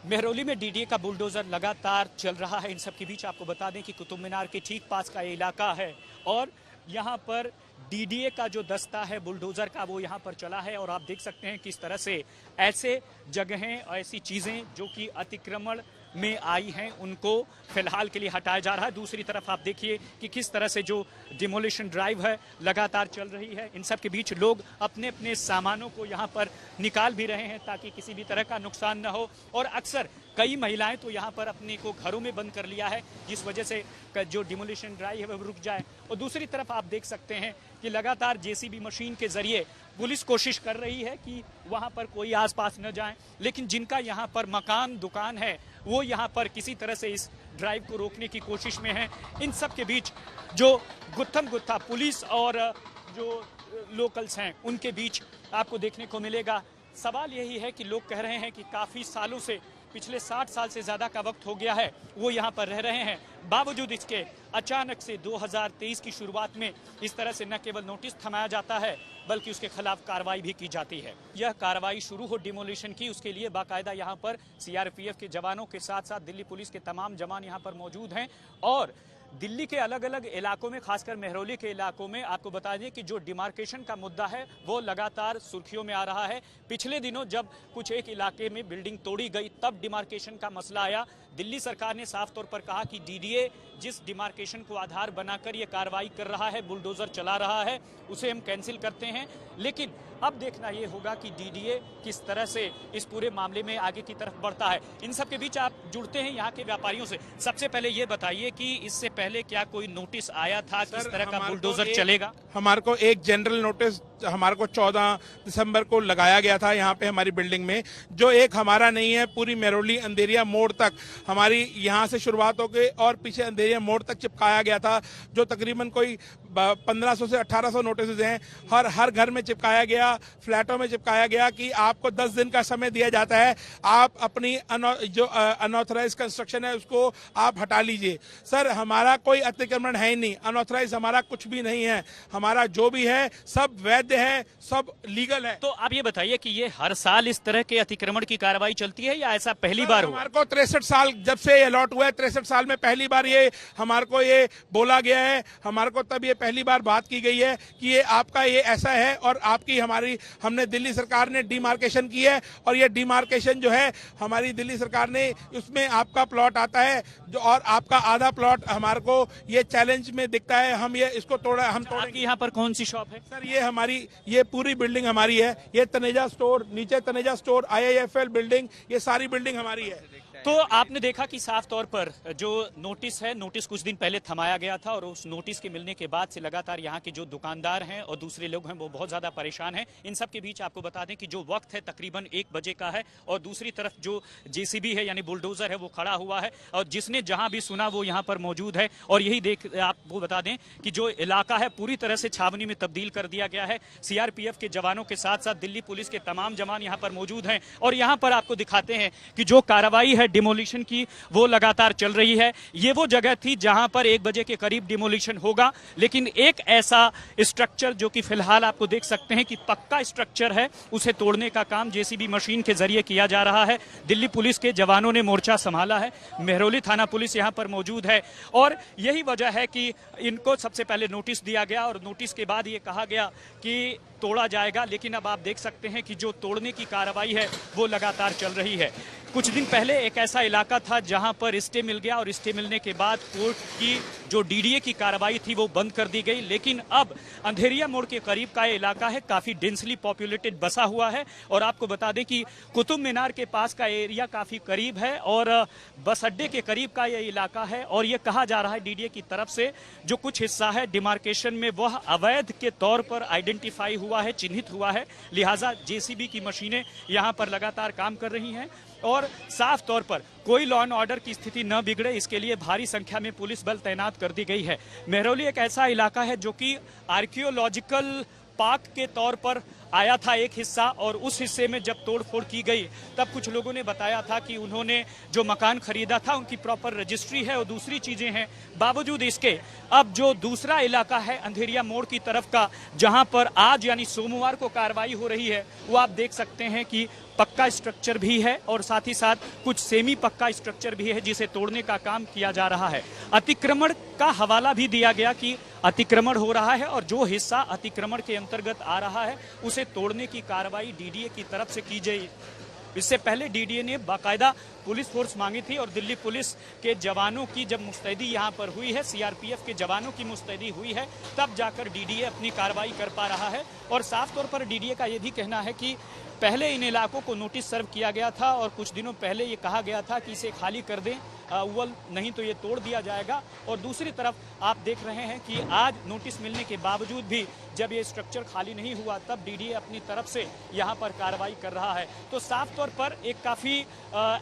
मेहरौली में डीडीए का बुलडोजर लगातार चल रहा है। इन सब के बीच आपको बता दें कि कुतुब मीनार के ठीक पास का ये इलाका है और यहाँ पर डीडीए का जो दस्ता है बुलडोजर का वो यहाँ पर चला है और आप देख सकते हैं किस तरह से ऐसे जगहें और ऐसी चीज़ें जो कि अतिक्रमण में आई हैं उनको फिलहाल के लिए हटाया जा रहा है। दूसरी तरफ आप देखिए कि किस तरह से जो डिमोलिशन ड्राइव है लगातार चल रही है। इन सब के बीच लोग अपने अपने सामानों को यहाँ पर निकाल भी रहे हैं ताकि किसी भी तरह का नुकसान न हो और अक्सर कई महिलाएं तो यहाँ पर अपने को घरों में बंद कर लिया है जिस वजह से जो डिमोलिशन ड्राइव है वो रुक जाए। और दूसरी तरफ आप देख सकते हैं कि लगातार जेसीबी मशीन के जरिए पुलिस कोशिश कर रही है कि वहाँ पर कोई आसपास न जाए, लेकिन जिनका यहाँ पर मकान दुकान है वो यहाँ पर किसी तरह से इस ड्राइव को रोकने की कोशिश में है। इन सब के बीच जो गुत्थम गुत्था पुलिस और जो लोकल्स हैं उनके बीच आपको देखने को मिलेगा। सवाल यही है कि लोग कह रहे हैं कि काफ़ी सालों से पिछले 60 साल से ज़्यादा का वक्त हो गया है वो यहाँ पर रह रहे हैं, बावजूद इसके अचानक से 2023 की शुरुआत में इस तरह से न केवल नोटिस थमाया जाता है बल्कि उसके खिलाफ कार्रवाई भी की जाती है। यह कार्रवाई शुरू हो डिमोलिशन की उसके लिए बाकायदा यहाँ पर सीआरपीएफ के जवानों के साथ साथ दिल्ली पुलिस के तमाम जवान यहाँ पर मौजूद हैं और दिल्ली के अलग अलग इलाकों में खासकर मेहरौली के इलाकों में आपको बता दें कि जो डिमार्केशन का मुद्दा है वो लगातार सुर्खियों में आ रहा है। पिछले दिनों जब कुछ एक इलाके में बिल्डिंग तोड़ी गई तब डिमार्केशन का मसला आया। दिल्ली सरकार ने साफ तौर पर कहा कि डीडीए जिस डिमार्केशन को आधार बनाकर ये कार्रवाई कर रहा है, बुलडोजर चला रहा है, उसे हम कैंसिल करते हैं। लेकिन अब देखना ये होगा कि डीडीए किस तरह से इस पूरे मामले में आगे की तरफ बढ़ता है। इन सब के बीच आप जुड़ते हैं यहाँ के व्यापारियों से। सबसे पहले ये बताइए कि इससे पहले क्या कोई नोटिस आया था किस तरह का बुलडोजर चलेगा? हमारे को एक जनरल नोटिस हमारे को 14 दिसंबर को लगाया गया था यहाँ पे हमारी बिल्डिंग में, जो एक हमारा नहीं है, पूरी मेहरौली अंधेरिया मोड़ तक हमारी यहाँ से शुरुआत हो गई और पीछे अंधेरिया मोड़ तक चिपकाया गया था, जो तकरीबन कोई 1500 से 1800 नोटिस हैं। हर घर में चिपकाया गया, फ्लैटों में चिपकाया गया कि आपको 10 दिन का समय दिया जाता है, आप अपनी जो अनऑथराइज कंस्ट्रक्शन है उसको आप हटा लीजिए। सर हमारा कोई अतिक्रमण है ही नहीं, अनऑथराइज हमारा कुछ भी नहीं है, हमारा जो भी है सब वैध है, सब लीगल है। तो आप ये बताइए कि ये हर साल इस तरह के अतिक्रमण की कार्रवाई चलती है या ऐसा पहली बार हुआ? हमारे को 63 साल जब से ये अलॉट हुआ है, 63 साल में पहली बार ये हमारे को ये बोला गया है, हमारे को तब ये पहली बार बात की गई है कि ये आपका ये ऐसा है और आपकी हमने दिल्ली सरकार ने डिमार्केशन की है और ये डिमार्केशन जो है हमारी दिल्ली सरकार ने उसमें आपका प्लॉट आता है जो और आपका आधा प्लॉट हमारे को ये चैलेंज में दिखता है, हम ये इसको हम तोड़ेंगे। यहाँ पर कौन सी शॉप है? सर ये पूरी बिल्डिंग हमारी है, ये तनेजा स्टोर, नीचे तनेजा स्टोर, IIFL बिल्डिंग, ये सारी बिल्डिंग हमारी है। तो आपने देखा कि साफ तौर पर जो नोटिस है, नोटिस कुछ दिन पहले थमाया गया था और उस नोटिस के मिलने के बाद से लगातार यहाँ के जो दुकानदार हैं और दूसरे लोग हैं वो बहुत ज्यादा परेशान हैं। इन सब के बीच आपको बता दें कि जो वक्त है तकरीबन 1 बजे का है और दूसरी तरफ जो जेसीबी है यानी बुलडोजर है वो खड़ा हुआ है और जिसने जहां भी सुना वो यहाँ पर मौजूद है। और यही आपको बता दें कि जो इलाका है पूरी तरह से छावनी में तब्दील कर दिया गया है। सीआरपीएफ के जवानों के साथ साथ दिल्ली पुलिस के तमाम जवान यहाँ पर मौजूद हैं और यहाँ पर आपको दिखाते हैं कि जो कार्रवाई है डिमोलिशन की वो लगातार चल रही है। ये वो जगह थी जहां पर 1 बजे के करीब डिमोलिशन होगा, लेकिन एक ऐसा स्ट्रक्चर जो कि फिलहाल आपको देख सकते हैं कि पक्का स्ट्रक्चर है, उसे तोड़ने का काम जेसीबी मशीन के जरिए किया जा रहा है। दिल्ली पुलिस के जवानों ने मोर्चा संभाला है, मेहरौली थाना पुलिस यहां पर मौजूद है और यही वजह है कि इनको सबसे पहले नोटिस दिया गया और नोटिस के बाद ये कहा गया कि तोड़ा जाएगा। लेकिन अब आप देख सकते हैं कि जो तोड़ने की कार्रवाई है वो लगातार चल रही है। कुछ दिन पहले एक ऐसा इलाका था जहां पर स्टे मिल गया और स्टे मिलने के बाद कोर्ट की जो डीडीए की कार्रवाई थी वो बंद कर दी गई, लेकिन अब अंधेरिया मोड़ के करीब का ये इलाका है, काफी डेंसली पॉपुलेटेड बसा हुआ है और आपको बता दें कि कुतुब मीनार के पास का एरिया काफी करीब है और बस अड्डे के करीब का ये इलाका है और ये कहा जा रहा है डीडीए की तरफ से जो कुछ हिस्सा है डिमार्केशन में वह अवैध के तौर पर आइडेंटिफाई हुआ है, चिन्हित हुआ है, लिहाजा जेसीबी की मशीनें यहाँ पर लगातार काम कर रही हैं और साफ तौर पर कोई लॉ एंड ऑर्डर की स्थिति न बिगड़े इसके लिए भारी संख्या में पुलिस बल तैनात कर दी गई है। मेहरौली एक ऐसा इलाका है जो कि आर्कियोलॉजिकल पार्क के तौर पर आया था एक हिस्सा, और उस हिस्से में जब तोड़फोड़ की गई तब कुछ लोगों ने बताया था कि उन्होंने जो मकान खरीदा था उनकी प्रॉपर रजिस्ट्री है और दूसरी चीजें हैं। बावजूद इसके अब जो दूसरा इलाका है अंधेरिया मोड़ की तरफ का, जहां पर आज यानी सोमवार को कार्रवाई हो रही है, वो आप देख सकते हैं कि पक्का स्ट्रक्चर भी है और साथ ही साथ कुछ सेमी पक्का स्ट्रक्चर भी है जिसे तोड़ने का काम किया जा रहा है। अतिक्रमण का हवाला भी दिया गया कि अतिक्रमण हो रहा है और जो हिस्सा अतिक्रमण के अंतर्गत आ रहा है उसे तोड़ने की कार्रवाई डीडीए की तरफ से की जाए। इससे पहले डीडीए ने बाकायदा पुलिस फोर्स मांगी थी और दिल्ली पुलिस के जवानों की जब मुस्तैदी यहां पर हुई है, सीआरपीएफ के जवानों की मुस्तैदी हुई है, तब जाकर डीडीए अपनी कार्रवाई कर पा रहा है। और साफ तौर पर डीडीए का यह भी कहना है कि पहले इन इलाकों को नोटिस सर्व किया गया था और कुछ दिनों पहले ये कहा गया था कि इसे खाली कर दें, अव्वल नहीं तो ये तोड़ दिया जाएगा। और दूसरी तरफ आप देख रहे हैं कि आज नोटिस मिलने के बावजूद भी जब ये स्ट्रक्चर खाली नहीं हुआ तब डीडीए अपनी तरफ से यहाँ पर कार्रवाई कर रहा है। तो साफ तौर पर एक काफ़ी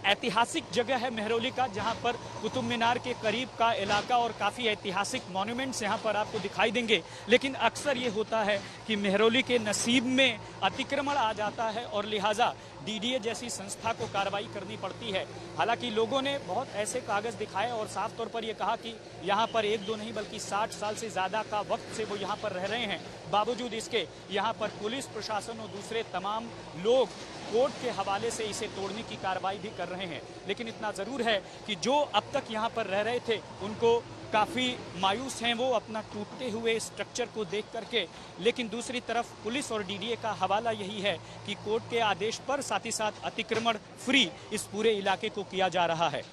ऐतिहासिक जगह है मेहरौली का, जहाँ पर कुतुब मीनार के करीब का इलाका और काफ़ी ऐतिहासिक मॉन्यूमेंट्स यहाँ पर आपको दिखाई देंगे। लेकिन अक्सर ये होता है कि मेहरौली के नसीब में अतिक्रमण आ जाता है और लिहाजा डीडीए जैसी संस्था को कार्रवाई करनी पड़ती है। हालांकि लोगों ने बहुत ऐसे कागज दिखाए और साफ तौर पर यह कहा कि यहाँ पर एक दो नहीं बल्कि 60 साल से ज़्यादा का वक्त से वो यहाँ पर रह रहे हैं। बावजूद इसके यहाँ पर पुलिस प्रशासन और दूसरे तमाम लोग कोर्ट के हवाले से इसे तोड़ने की कार्रवाई भी कर रहे हैं। लेकिन इतना ज़रूर है कि जो अब तक यहाँ पर रह रहे थे उनको काफ़ी मायूस हैं वो अपना टूटते हुए स्ट्रक्चर को देख करके। लेकिन दूसरी तरफ पुलिस और डीडीए का हवाला यही है कि कोर्ट के आदेश पर साथ ही साथ अतिक्रमण फ्री इस पूरे इलाके को किया जा रहा है।